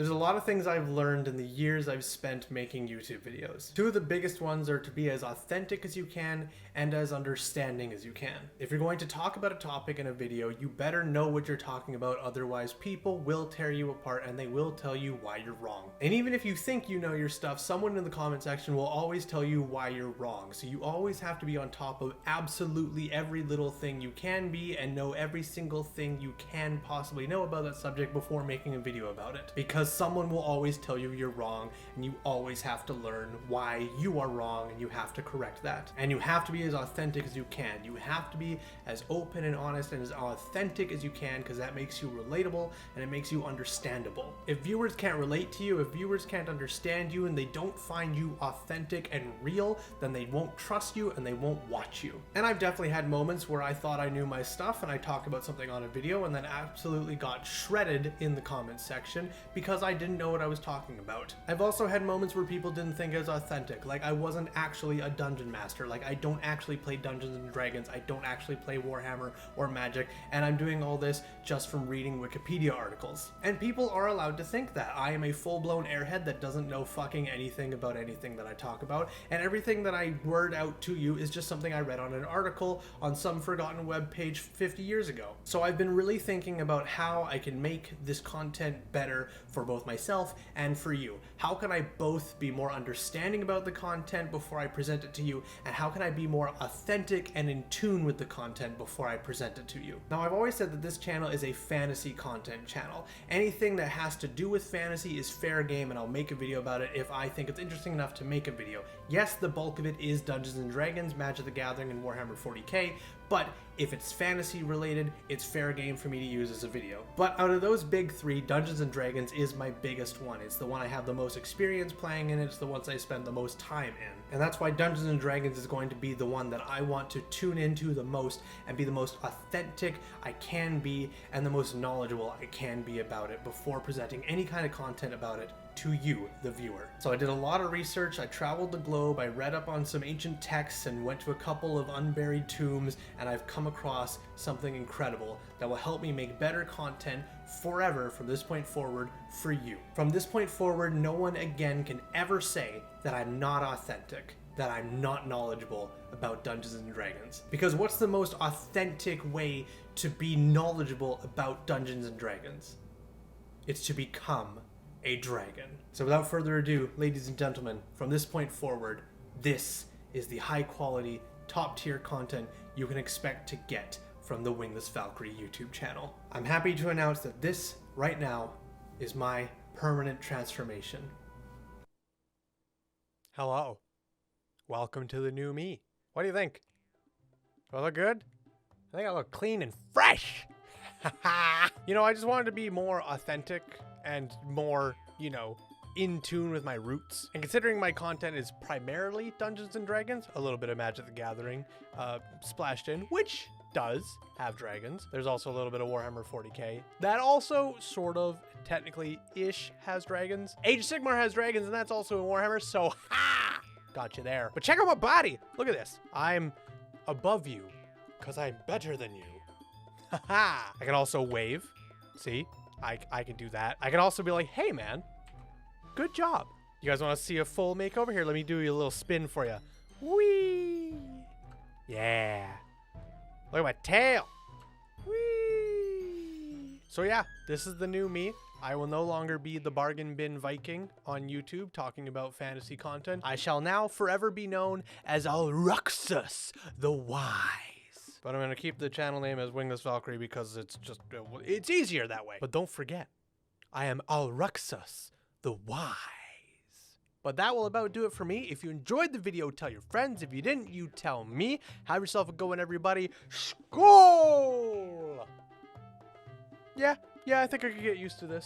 There's a lot of things I've learned in the years I've spent making YouTube videos. Two of the biggest ones are to be as authentic as you can and as understanding as you can. If you're going to talk about a topic in a video, you better know what you're talking about, otherwise people will tear you apart and they will tell you why you're wrong. And even if you think you know your stuff, someone in the comment section will always tell you why you're wrong. So you always have to be on top of absolutely every little thing you can be and know every single thing you can possibly know about that subject before making a video about it. Because someone will always tell you you're wrong, and you always have to learn why you are wrong, and you have to correct that. And you have to be as authentic as you can. You have to be as open and honest and as authentic as you can, because that makes you relatable and it makes you understandable. If viewers can't relate to you, if viewers can't understand you, and they don't find you authentic and real, then they won't trust you and they won't watch you. And I've definitely had moments where I thought I knew my stuff and I talked about something on a video and then absolutely got shredded in the comment section because I didn't know what I was talking about. I've also had moments where people didn't think I was authentic, like I wasn't actually a dungeon master, like I don't actually play Dungeons and Dragons, I don't actually play Warhammer or Magic, and I'm doing all this just from reading Wikipedia articles. And people are allowed to think that. I am a full-blown airhead that doesn't know fucking anything about anything that I talk about, and everything that I word out to you is just something I read on an article on some forgotten web page 50 years ago. So I've been really thinking about how I can make this content better for both myself and for you. How can I both be more understanding about the content before I present it to you, and how can I be more authentic and in tune with the content before I present it to you? Now, I've always said that this channel is a fantasy content channel. Anything that has to do with fantasy is fair game, and I'll make a video about it if I think it's interesting enough to make a video. Yes, the bulk of it is Dungeons and Dragons, Magic the Gathering, and Warhammer 40k, but if it's fantasy related, it's fair game for me to use as a video. But out of those big three, Dungeons and Dragons is my biggest one. It's the one I have the most experience playing in, it's the ones I spend the most time in. And that's why Dungeons and Dragons is going to be the one that I want to tune into the most and be the most authentic I can be and the most knowledgeable I can be about it before presenting any kind of content about it to you, the viewer. So I did a lot of research, I traveled the globe, I read up on some ancient texts and went to a couple of unburied tombs, and I've come across something incredible that will help me make better content forever from this point forward for you. From this point forward, no one again can ever say that I'm not authentic, that I'm not knowledgeable about Dungeons and Dragons. Because what's the most authentic way to be knowledgeable about Dungeons and Dragons? It's to become a dragon. So without further ado, ladies and gentlemen, from this point forward, this is the high quality, top tier content you can expect to get from the WinglessValkyrie YouTube channel. I'm happy to announce that this, right now, is my permanent transformation. Hello. Welcome to the new me. What do you think? Do I look good? I think I look clean and fresh. You know, I just wanted to be more authentic and more, you know, in tune with my roots. And considering my content is primarily Dungeons and Dragons, a little bit of Magic the Gathering splashed in, which does have dragons. There's also a little bit of Warhammer 40k. That also sort of technically-ish has dragons. Age of Sigmar has dragons, and that's also in Warhammer, so ha! Got you there. But check out my body. Look at this. I'm above you because I'm better than you. Haha. I can also wave. See? I can do that. I can also be like, hey man, good job. You guys want to see a full makeover? Here, let me do you a little spin for you. Whee! Yeah. Look at my tail. Whee! So yeah, this is the new me. I will no longer be the bargain bin Viking on YouTube talking about fantasy content. I shall now forever be known as Alruxus the Wise. But I'm going to keep the channel name as WinglessValkyrie because it's just, it's easier that way. But don't forget, I am Alruxus the Wise. But that will about do it for me. If you enjoyed the video, tell your friends. If you didn't, you tell me. Have yourself a good one, everybody. Skål! Yeah, I think I could get used to this.